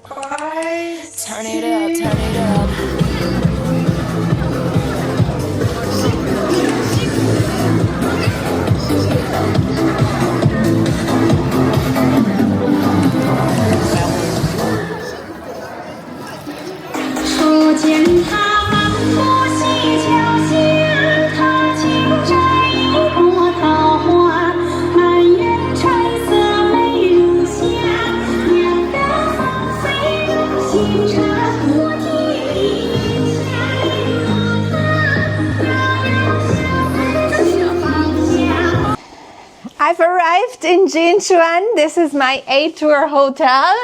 Turn it up, turn it up. I've arrived in Yinchuan. This is my A-tour hotel.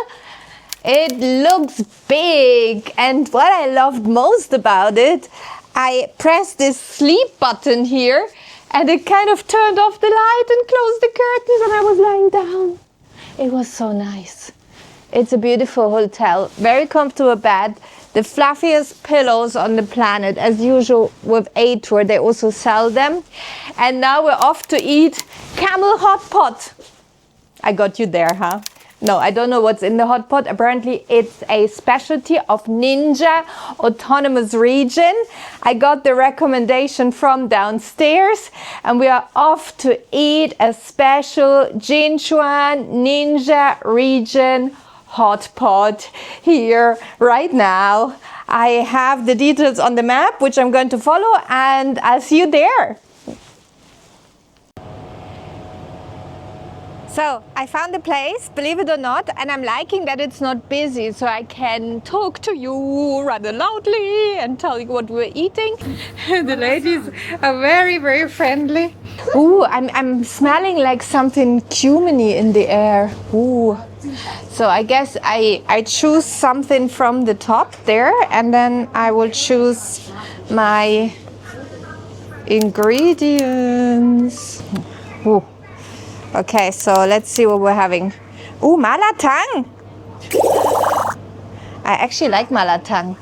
It looks big, and what I loved most about it, I pressed this sleep button here and it kind of turned off the light and closed the curtains and I was lying down. It was so nice. It's a beautiful hotel, very comfortable bed, the fluffiest pillows on the planet. As usual with A-tour, they also sell them. And now we're off to eat camel hot pot. I got you there, huh? No, I don't know what's in the hot pot. Apparently it's a specialty of Ninja Autonomous Region. I got the recommendation from downstairs and we are off to eat a special Yinchuan Ninja Region hot pot here right now. I have the details on the map, which I'm going to follow, and I'll see you there. So I found the place, believe it or not, and I'm liking that it's not busy, so I can talk to you rather loudly and tell you what we're eating. The ladies are very, very friendly. Ooh, I'm smelling like something cuminy in the air. Ooh. So I guess I choose something from the top there, and then I will choose my ingredients. Ooh. Okay, so let's see what we're having. Ooh, mala tang. I actually like mala tang.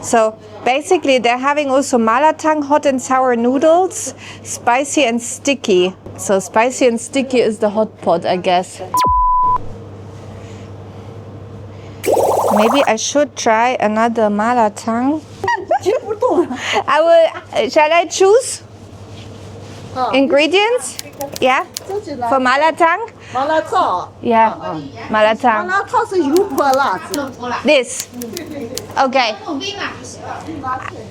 So basically they're having also mala tang, hot and sour noodles, spicy and sticky. So spicy and sticky is the hot pot, I guess. Maybe I should try another mala tang. I will, shall I choose ingredients? Yeah? For mala tang? Yeah, mala tang. This. Okay.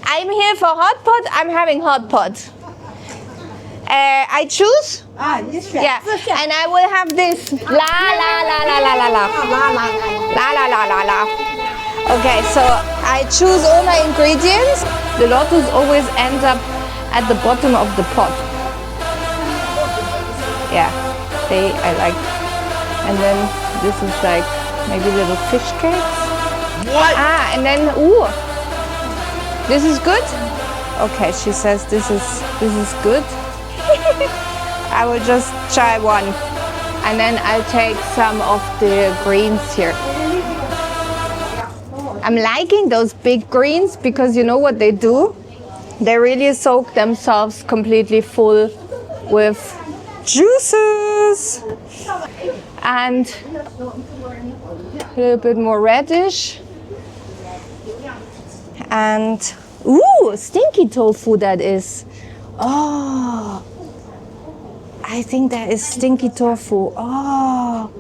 I'm here for hot pot. I'm having hot pot. I choose? Yeah. And I will have this. La la la la la la la. La la la la la. Okay, so I choose all my ingredients. The lotus always ends up at the bottom of the pot. Yeah, I like. And then this is like maybe little fish cakes. What? Ah, and then ooh, this is good. Okay, she says this is good. I will just try one, and then I'll take some of the greens here. I'm liking those big greens because you know what they do? They really soak themselves completely full with juices and a little bit more radish and ooh, stinky tofu that is. Oh, I think that is stinky tofu. Oh,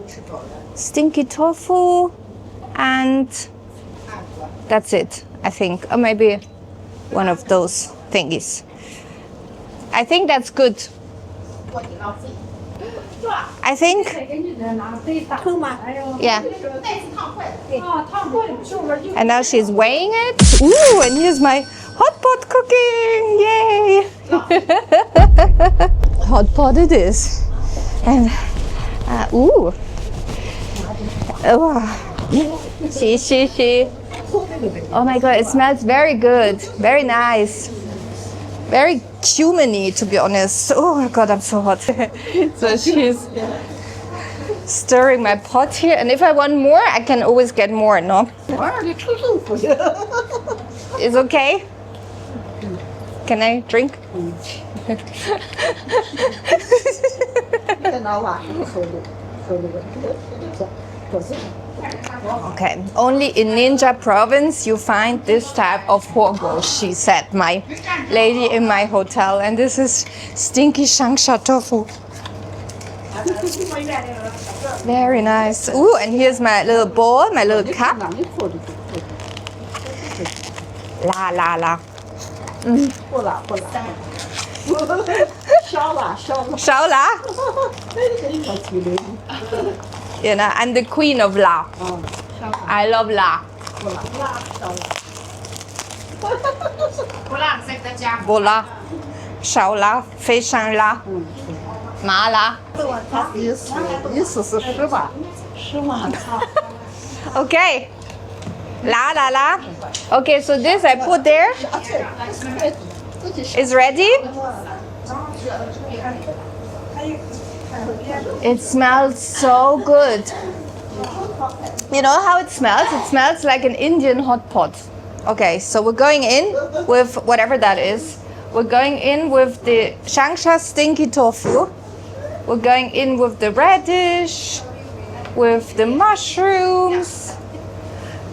stinky tofu, and that's it, I think. Or maybe one of those thingies. I think that's good. I think. Yeah. And now she's weighing it. Ooh, and here's my hot pot cooking. Yay! Hot pot it is. And ooh. Oh. She. Oh my god, it smells very good. Very nice. Very cuminy, to be honest. Oh my god, I'm so hot. So she's stirring my pot here, and if I want more, I can always get more, no? It's okay? Can I drink? Okay, only in Ninja province you find this type of huo guo, she said, my lady in my hotel. And this is stinky shangsha tofu. Very nice. Ooh, and here's my little bowl, my little cup. La la la. Shao la. You know, I'm the queen of la. I love la. Bola, shao la, fei shan la, ma la. Okay. La la la. Okay, so this I put there. Is ready. It smells so good. You know how it smells? It smells like an Indian hot pot. Okay, so we're going in with whatever that is. We're going in with the shangsha stinky tofu. We're going in with the radish, with the mushrooms.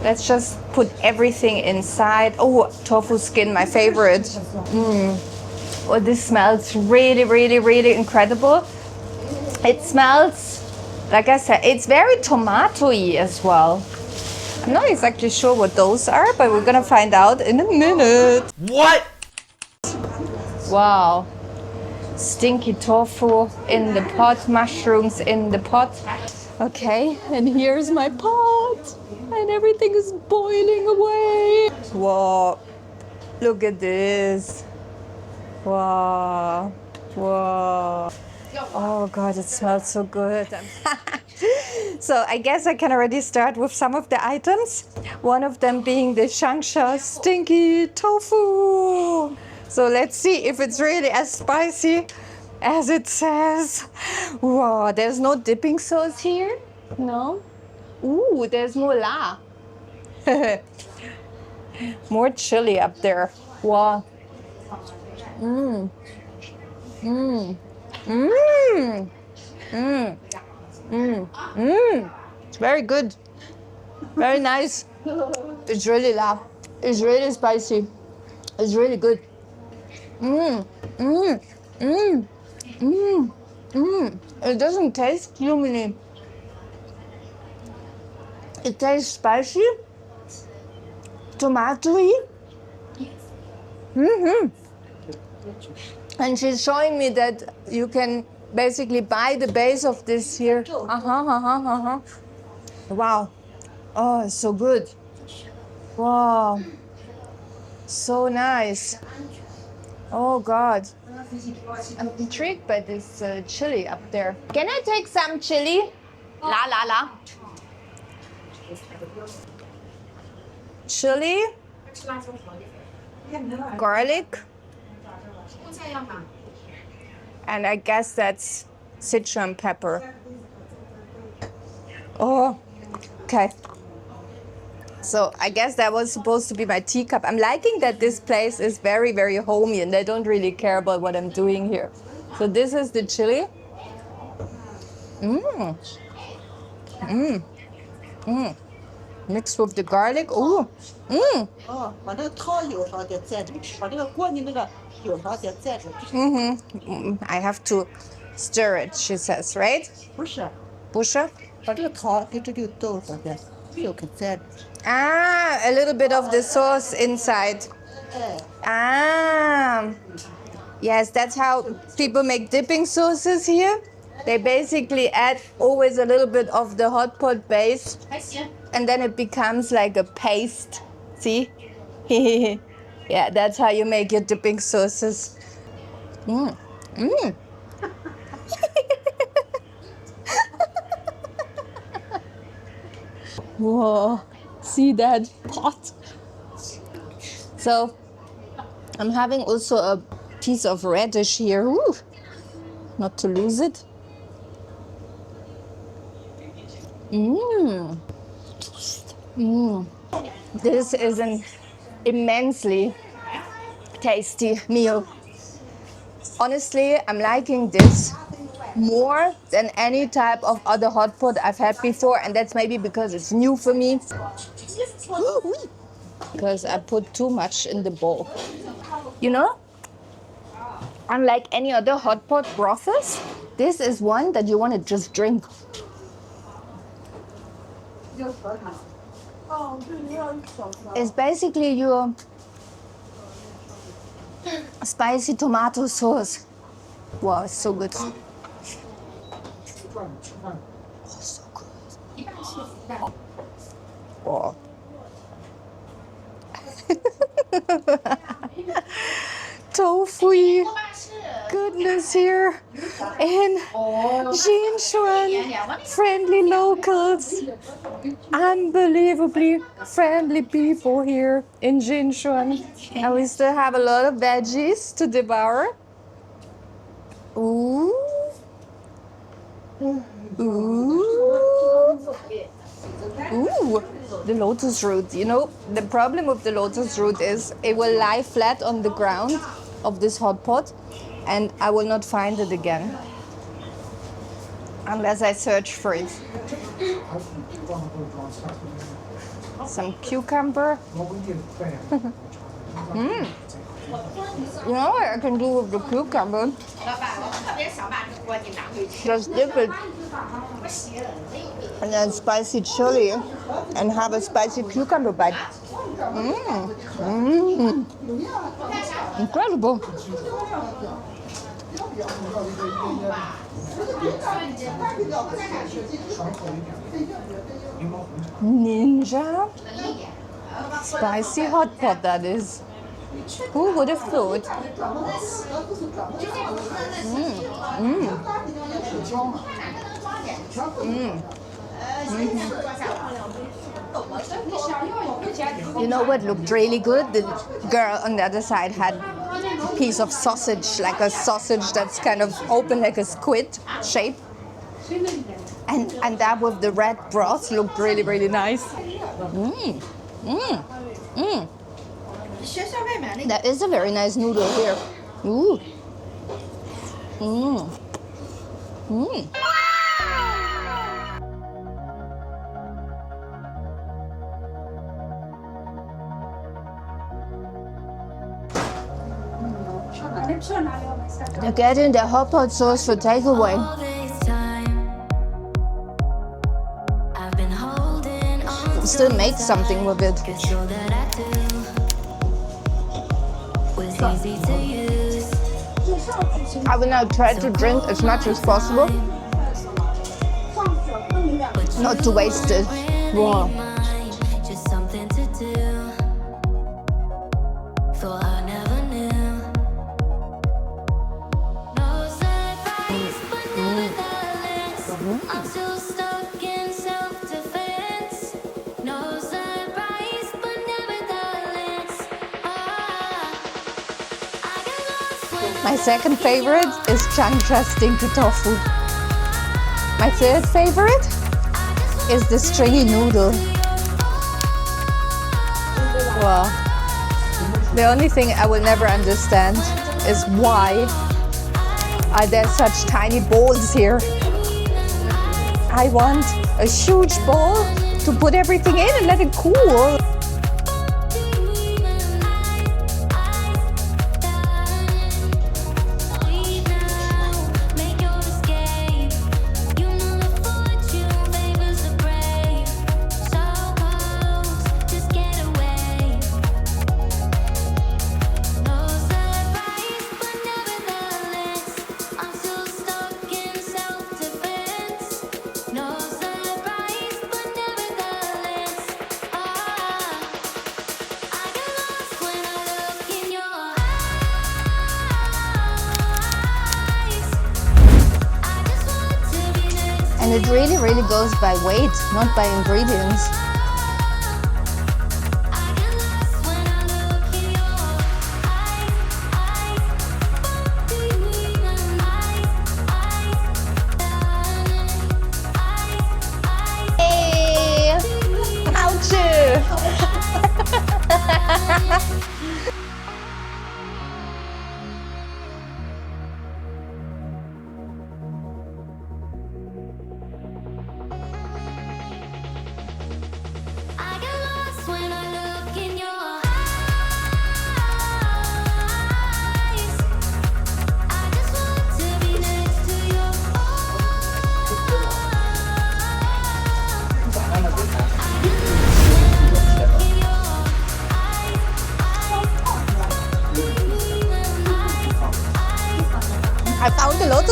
Let's just put everything inside. Oh, tofu skin, my favorite. Oh, this smells really, really, really incredible. It smells, like I said, it's very tomato-y as well. I'm not exactly sure what those are, but we're gonna find out in a minute. What? Wow. Stinky tofu in the pot, mushrooms in the pot. Okay, and here's my pot. And everything is boiling away. Whoa, look at this. Wow, whoa. Oh God, it smells so good. So I guess I can already start with some of the items. One of them being the shangsha stinky tofu. So let's see if it's really as spicy as it says. Wow, there's no dipping sauce here. No. Ooh, there's more la. More chili up there. Wow. Mmm. Mmm. Mmm. Mmm. Mmm. Mmm. It's very good. Very nice. It's really la. It's really spicy. It's really good. Mmm. Mmm. Mmm. Mmm. Mmm. It doesn't taste luminy. It tastes spicy, tomatoey. And she's showing me that you can basically buy the base of this here. Wow. Oh, it's so good. Wow. So nice. Oh God. I'm intrigued by this chili up there. Can I take some chili? La la la. Chili, garlic, and I guess that's Sichuan pepper. Oh, okay. So I guess that was supposed to be my teacup. I'm liking that this place is very, very homey and they don't really care about what I'm doing here. So this is the chili. Mmm. Mmm. Mmm. Mixed with the garlic. Ooh. Mmm. I have to stir it, she says, right? 不是， Busha? 把这个汤跟这个豆放在，又给在。 Ah, a little bit of the sauce inside. Ah. Yes, that's how people make dipping sauces here. They basically add always a little bit of the hot pot base. And then it becomes like a paste. See? Yeah, that's how you make your dipping sauces. Mmm. Mmm. Whoa. See that pot? So, I'm having also a piece of radish here. Ooh. Not to lose it. Mmm. Mmm. This is an immensely tasty meal. Honestly, I'm liking this more than any type of other hot pot I've had before, and that's maybe because it's new for me. Because I put too much in the bowl. You know, unlike any other hot pot broths, this is one that you want to just drink. It's basically your spicy tomato sauce. Wow, it's so good. Oh, so good. Oh. Tofu goodness here in Yinchuan. Friendly locals. Unbelievably friendly people here in Yinchuan. And we still have a lot of veggies to devour. Ooh. Ooh. Ooh. The lotus root. You know, the problem with the lotus root is it will lie flat on the ground of this hot pot and I will not find it again unless I search for it. Some cucumber. You know what I can do with the cucumber? Just dip it and then spicy chili and have a spicy cucumber bite. Incredible. Ninja spicy hot pot, that is. Who would have thought? You know what looked really good? The girl on the other side had a piece of sausage, like a sausage that's kind of open like a squid shape. And that with the red broth looked really, really nice. That is a very nice noodle here. Ooh. They're getting their hot pot sauce for takeaway. Still make something with it. I will now try to drink as much as possible, not to waste it. Wow. My second favorite is chancha stinky tofu. My third favorite is the stringy noodle. Wow. The only thing I will never understand is why are there such tiny bowls here. I want a huge bowl to put everything in and let it cool. And it really, really goes by weight, not by ingredients. Hey! Ouchie!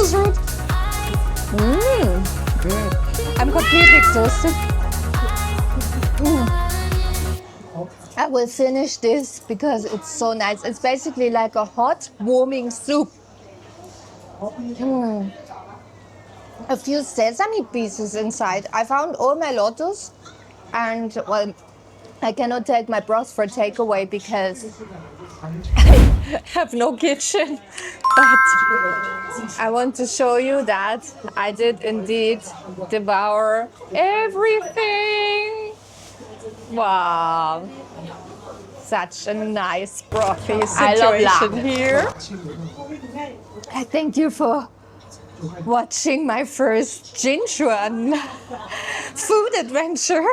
lotus root. I'm completely exhausted. I will finish this because it's so nice. It's basically like a hot, warming soup. A few sesame pieces inside. I found all my lotus, and well, I cannot take my broth for takeaway because I have no kitchen. But I want to show you that I did indeed devour everything. Wow. Such a nice brothy situation here. I thank you for watching my first Yinchuan food adventure.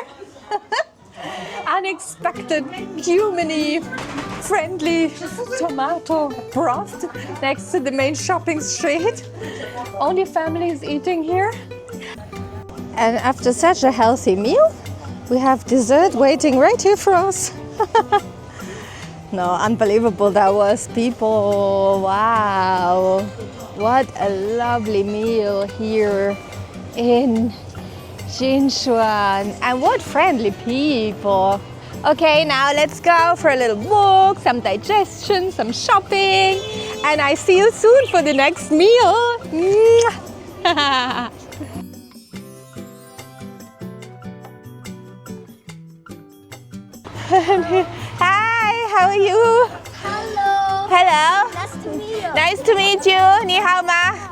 Unexpected, humany, friendly tomato broth next to the main shopping street. Only families eating here. And after such a healthy meal, we have dessert waiting right here for us. No, unbelievable that was, people. Wow. What a lovely meal here in Yinchuan. And what friendly people. Okay, now let's go for a little walk, some digestion, some shopping. And I see you soon for the next meal. Hi, how are you? Hello. Hello. Nice to meet you. Nice to meet you. 你好吗?